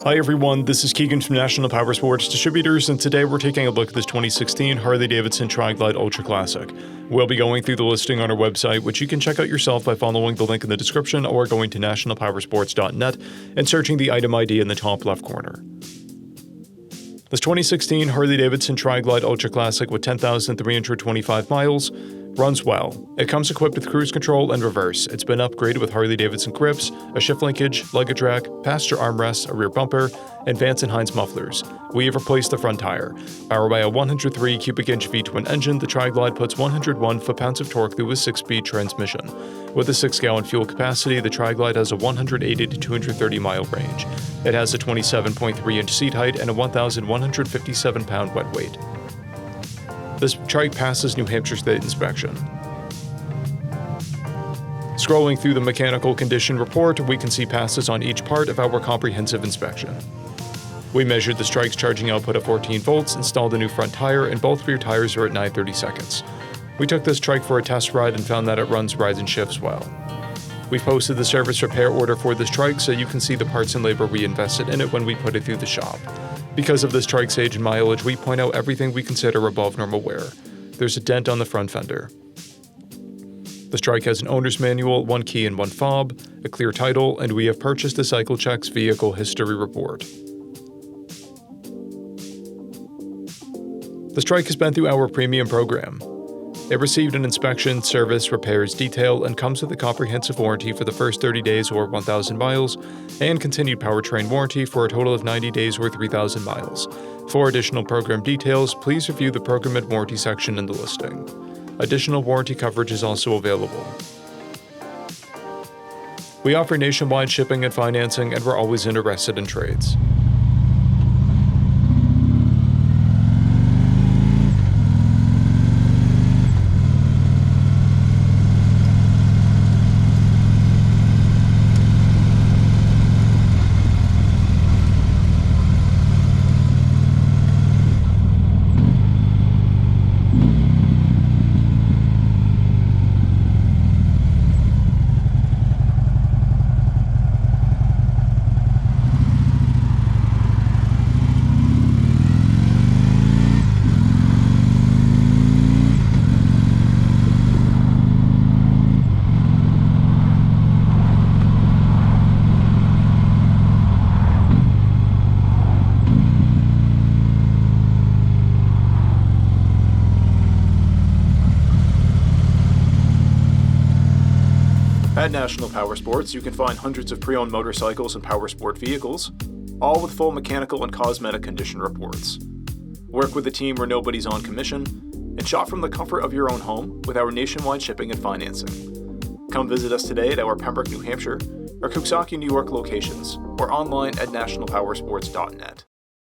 Hi everyone, this is Keegan from National Powersports Distributors, and today we're taking a look at this 2016 Harley-Davidson Tri-Glide Ultra Classic. We'll be going through the listing on our website, which you can check out yourself by following the link in the description or going to nationalpowersports.net and searching the item ID in the top left corner. This 2016 Harley-Davidson Tri-Glide Ultra Classic with 10,325 miles runs well. It comes equipped with cruise control and reverse. It's been upgraded with Harley-Davidson grips, a shift linkage, luggage rack, passenger armrest, a rear bumper, and Vance & Hines mufflers. We have replaced the front tire. Powered by a 103 cubic inch V-twin engine, the Tri-Glide puts 101 foot-pounds of torque through a 6-speed transmission. With a 6-gallon fuel capacity, the Tri-Glide has a 180 to 230 mile range. It has a 27.3 inch seat height and a 1,157 pound wet weight. This trike passes New Hampshire State inspection. Scrolling through the mechanical condition report, we can see passes on each part of our comprehensive inspection. We measured the trike's charging output at 14 volts, installed a new front tire, and both rear tires are at 9/30 seconds. We took this trike for a test ride and found that it runs rides and shifts well. We posted the service repair order for this trike so you can see the parts and labor we invested in it when we put it through the shop. Because of this trike's age and mileage, we point out everything we consider above normal wear. There's a dent on the front fender. This trike has an owner's manual, 1 key and 1 fob, a clear title, and we have purchased the Cycle Checks vehicle history report. This trike has been through our premium program. It received an inspection, service, repairs, detail, and comes with a comprehensive warranty for the first 30 days or 1,000 miles, and continued powertrain warranty for a total of 90 days or 3,000 miles. For additional program details, please review the program and warranty section in the listing. Additional warranty coverage is also available. We offer nationwide shipping and financing, and we're always interested in trades. At National Powersports, you can find hundreds of pre-owned motorcycles and powersport vehicles, all with full mechanical and cosmetic condition reports. Work with a team where nobody's on commission, and shop from the comfort of your own home with our nationwide shipping and financing. Come visit us today at our Pembroke, New Hampshire, or Coxsackie, New York locations, or online at nationalpowersports.net.